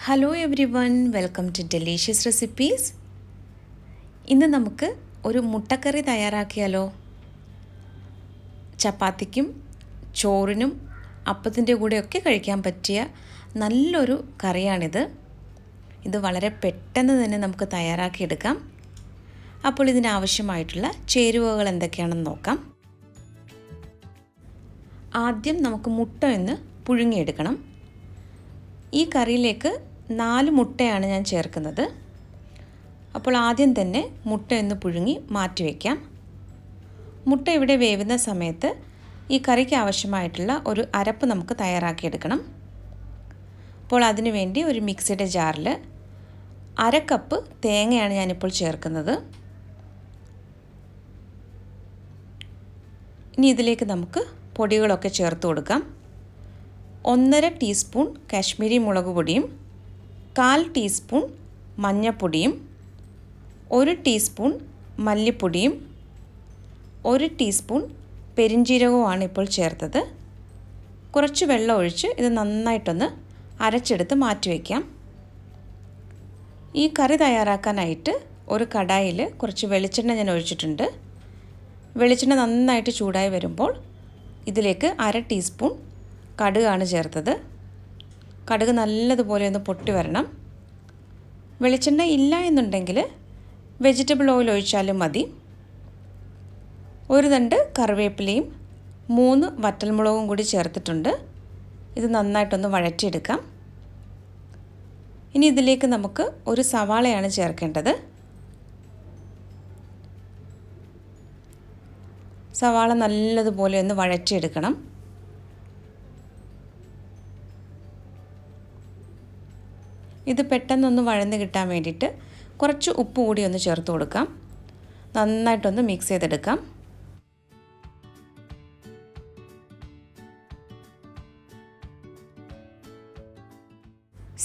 Hello everyone, welcome to delicious recipes. ഇന്ന് നമുക്ക് ഒരു മുട്ടക്കറി തയ്യാറാക്കിയാലോ. ചപ്പാത്തിക്കും ചോറിനും അപ്പത്തിൻ്റെ കൂടെയൊക്കെ കഴിക്കാൻ പറ്റിയ നല്ലൊരു കറിയാണിത്. ഇത് വളരെ പെട്ടെന്ന് തന്നെ നമുക്ക് തയ്യാറാക്കിയെടുക്കാം. അപ്പോൾ ഇതിനാവശ്യമായിട്ടുള്ള ചേരുവകൾ എന്തൊക്കെയാണെന്ന് നോക്കാം. ആദ്യം നമുക്ക് മുട്ട ഒന്ന് പുഴുങ്ങിയെടുക്കണം. ഈ കറിയിലേക്ക് 4 മുട്ടയാണ് ഞാൻ ചേർക്കുന്നത്. അപ്പോൾ ആദ്യം തന്നെ മുട്ട ഒന്ന് പുഴുങ്ങി മാറ്റി വയ്ക്കാം. മുട്ട ഇവിടെ വേവുന്ന സമയത്ത് ഈ കറിക്ക് ആവശ്യമായിട്ടുള്ള ഒരു അരപ്പ് നമുക്ക് തയ്യാറാക്കിയെടുക്കണം. അപ്പോൾ അതിനു വേണ്ടി ഒരു മിക്സിയുടെ ജാറിൽ 1/2 കപ്പ് തേങ്ങയാണ് ഞാനിപ്പോൾ ചേർക്കുന്നത്. ഇനി ഇതിലേക്ക് നമുക്ക് പൊടികളൊക്കെ ചേർത്ത് കൊടുക്കാം. 1/2 ടീസ്പൂൺ കാശ്മീരി മുളക് പൊടിയും 1/4 ടീസ്പൂൺ മഞ്ഞൾപ്പൊടിയും 1 ടീസ്പൂൺ മല്ലിപ്പൊടിയും 1 ടീസ്പൂൺ പെരിഞ്ജീരകവുമാണ് ഇപ്പോൾ ചേർത്തത്. കുറച്ച് വെള്ളം ഒഴിച്ച് ഇത് നന്നായിട്ടൊന്ന് അരച്ചെടുത്ത് മാറ്റി വയ്ക്കാം. ഈ കറി തയ്യാറാക്കാനായിട്ട് ഒരു കടായിൽ കുറച്ച് വെളിച്ചെണ്ണ ഞാൻ ഒഴിച്ചിട്ടുണ്ട്. വെളിച്ചെണ്ണ നന്നായിട്ട് ചൂടായി വരുമ്പോൾ ഇതിലേക്ക് 1/2 ടീസ്പൂൺ കടുകാണ് ചേർത്തത്. കടുക് നല്ലതുപോലെ ഒന്ന് പൊട്ടി വരണം. വെളിച്ചെണ്ണ ഇല്ല എന്നുണ്ടെങ്കിൽ വെജിറ്റബിൾ ഓയിൽ ഒഴിച്ചാലും മതി. 1 തണ്ട് കറിവേപ്പിലയും 3 വറ്റൽമുളകും കൂടി ചേർത്തിട്ടുണ്ട്. ഇത് നന്നായിട്ടൊന്ന് വഴറ്റിയെടുക്കാം. ഇനി ഇതിലേക്ക് നമുക്ക് ഒരു സവാളയാണ് ചേർക്കേണ്ടത്. സവാള നല്ലതുപോലെ ഒന്ന് വഴറ്റിയെടുക്കണം. ഇത് പെട്ടെന്നൊന്ന് വഴന്ന് കിട്ടാൻ വേണ്ടിയിട്ട് കുറച്ച് ഉപ്പ് കൂടി ഒന്ന് ചേർത്ത് കൊടുക്കാം. നന്നായിട്ടൊന്ന് മിക്സ് ചെയ്തെടുക്കാം.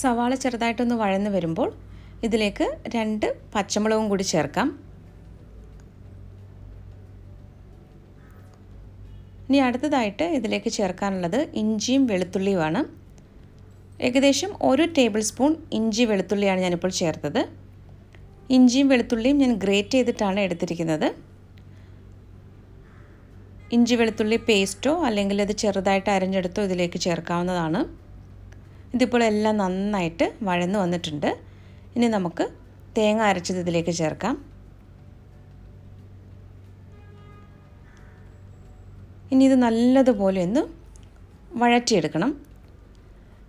സവാള ചെറുതായിട്ടൊന്ന് വഴന്ന് വരുമ്പോൾ ഇതിലേക്ക് 2 പച്ചമുളകും കൂടി ചേർക്കാം. ഇനി അടുത്തതായിട്ട് ഇതിലേക്ക് ചേർക്കാനുള്ളത് ഇഞ്ചിയും വെളുത്തുള്ളിയുമാണ്. ഏകദേശം 1 ടേബിൾ സ്പൂൺ ഇഞ്ചി വെളുത്തുള്ളിയാണ് ഞാനിപ്പോൾ ചേർത്തത്. ഇഞ്ചിയും വെളുത്തുള്ളിയും ഞാൻ ഗ്രേറ്റ് ചെയ്തിട്ടാണ് എടുത്തിരിക്കുന്നത്. ഇഞ്ചി വെളുത്തുള്ളി പേസ്റ്റോ അല്ലെങ്കിൽ അത് ചെറുതായിട്ട് അരിഞ്ഞെടുത്തോ ഇതിലേക്ക് ചേർക്കാവുന്നതാണ്. ഇതിപ്പോൾ എല്ലാം നന്നായിട്ട് വഴന്ന് വന്നിട്ടുണ്ട്. ഇനി നമുക്ക് തേങ്ങ അരച്ചത് ഇതിലേക്ക് ചേർക്കാം. ഇനി ഇത് നല്ലതുപോലെ ഒന്ന് വഴറ്റിയെടുക്കണം.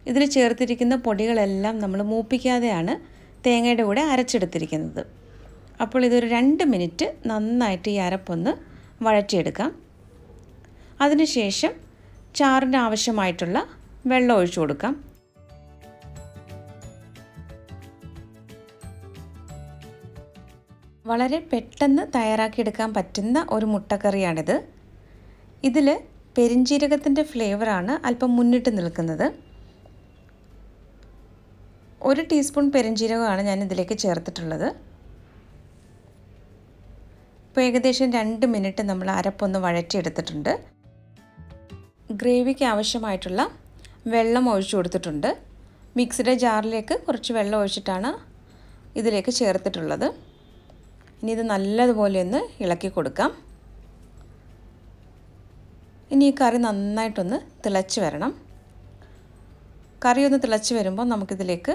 ഇതിൽ ചേർത്തിരിക്കുന്ന പൊടികളെല്ലാം നമ്മൾ മൂപ്പിക്കാതെയാണ് തേങ്ങയുടെ കൂടെ അരച്ചെടുത്തിരിക്കുന്നത്. അപ്പോൾ ഇതൊരു 2 മിനിറ്റ് നന്നായിട്ട് ഈ അരപ്പൊന്ന് വഴറ്റിയെടുക്കാം. അതിനുശേഷം ചാറിന് ആവശ്യമായിട്ടുള്ള വെള്ളം ഒഴിച്ചു കൊടുക്കാം. വളരെ പെട്ടെന്ന് തയ്യാറാക്കിയെടുക്കാൻ പറ്റുന്ന ഒരു മുട്ടക്കറിയാണിത്. ഇതിൽ പെരിഞ്ജീരകത്തിൻ്റെ ഫ്ലേവറാണ് അല്പം മുന്നിട്ട് നിൽക്കുന്നത്. 1 ടീസ്പൂൺ പെരിഞ്ജീരകമാണ് ഞാൻ ഇതിലേക്ക് ചേർത്തിട്ടുള്ളത്. ഇപ്പോൾ ഏകദേശം 2 മിനിറ്റ് നമ്മൾ അരപ്പൊന്ന് വഴറ്റിയെടുത്തിട്ടുണ്ട്. ഗ്രേവിക്ക് ആവശ്യമായിട്ടുള്ള വെള്ളം ഒഴിച്ചു കൊടുത്തിട്ടുണ്ട്. മിക്സിയുടെ ജാറിലേക്ക് കുറച്ച് വെള്ളം ഒഴിച്ചിട്ടാണ് ഇതിലേക്ക് ചേർത്തിട്ടുള്ളത്. ഇനി ഇത് നല്ലതുപോലെ ഒന്ന് ഇളക്കി കൊടുക്കാം. ഇനി ഈ കറി നന്നായിട്ടൊന്ന് തിളച്ച് വരണം. കറി ഒന്ന് തിളച്ച് വരുമ്പോൾ നമുക്കിതിലേക്ക്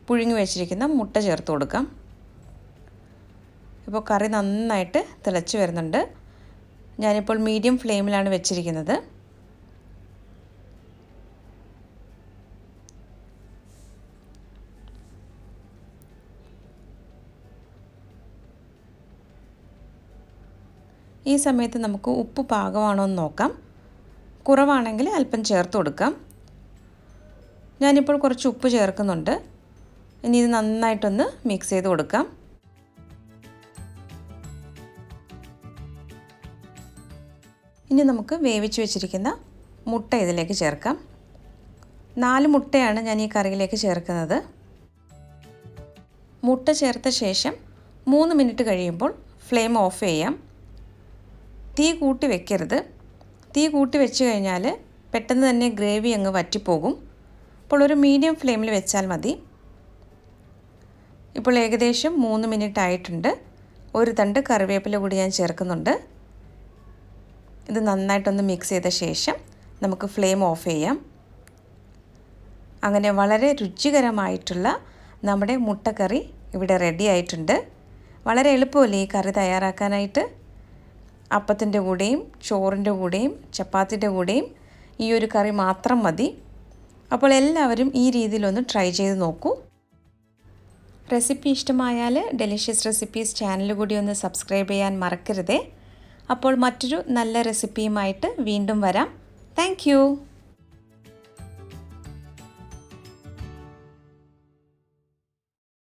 പുഴുങ്ങി വെച്ചിരിക്കുന്ന മുട്ട ചേർത്ത് കൊടുക്കാം. ഇപ്പോൾ കറി നന്നായിട്ട് തിളച്ച് വരുന്നുണ്ട്. ഞാനിപ്പോൾ മീഡിയം ഫ്ലെയിമിലാണ് വെച്ചിരിക്കുന്നത്. ഈ സമയത്ത് നമുക്ക് ഉപ്പ് പാകമാണോ എന്ന് നോക്കാം. കുറവാണെങ്കിൽ അല്പം ചേർത്ത് കൊടുക്കാം. ഞാനിപ്പോൾ കുറച്ച് ഉപ്പ് ചേർക്കുന്നുണ്ട്. ഇനി ഇത് നന്നായിട്ടൊന്ന് മിക്സ് ചെയ്ത് കൊടുക്കാം. ഇനി നമുക്ക് വേവിച്ച് വെച്ചിരിക്കുന്ന മുട്ട ഇതിലേക്ക് ചേർക്കാം. 4 മുട്ടയാണ് ഞാൻ ഈ കറിയിലേക്ക് ചേർക്കുന്നത്. മുട്ട ചേർത്ത ശേഷം 3 മിനിറ്റ് കഴിയുമ്പോൾ ഫ്ലെയിം ഓഫ് ചെയ്യാം. തീ കൂട്ടി വെക്കരുത്. തീ കൂട്ടി വെച്ച് കഴിഞ്ഞാൽ പെട്ടെന്ന് തന്നെ ഗ്രേവി അങ്ങ് വറ്റിപ്പോകും. അപ്പോൾ ഒരു മീഡിയം ഫ്ലെയിമിൽ വെച്ചാൽ മതി. ഇപ്പോൾ ഏകദേശം 3 മിനിറ്റ് ആയിട്ടുണ്ട്. ഒരു തണ്ട് കറിവേപ്പില കൂടി ഞാൻ ചേർക്കുന്നുണ്ട്. ഇത് നന്നായിട്ടൊന്ന് മിക്സ് ചെയ്ത ശേഷം നമുക്ക് ഫ്ലെയിം ഓഫ് ചെയ്യാം. അങ്ങനെ വളരെ രുചികരമായിട്ടുള്ള നമ്മുടെ മുട്ടക്കറി ഇവിടെ റെഡി ആയിട്ടുണ്ട്. വളരെ എളുപ്പമല്ലേ ഈ കറി തയ്യാറാക്കാനായിട്ട്. അപ്പത്തിൻ്റെ കൂടെയും ചോറിൻ്റെ കൂടെയും ചപ്പാത്തിൻ്റെ കൂടെയും ഈ ഒരു കറി മാത്രം മതി. അപ്പോൾ എല്ലാവരും ഈ രീതിയിലൊന്ന് ട്രൈ ചെയ്ത് നോക്കൂ. റെസിപ്പി ഇഷ്ടമായാൽ ഡെലിഷ്യസ് റെസിപ്പീസ് ചാനൽ കൂടി ഒന്ന് സബ്സ്ക്രൈബ് ചെയ്യാൻ മറക്കരുതേ. അപ്പോൾ മറ്റൊരു നല്ല റെസിപ്പിയുമായിട്ട് വീണ്ടും വരാം. താങ്ക്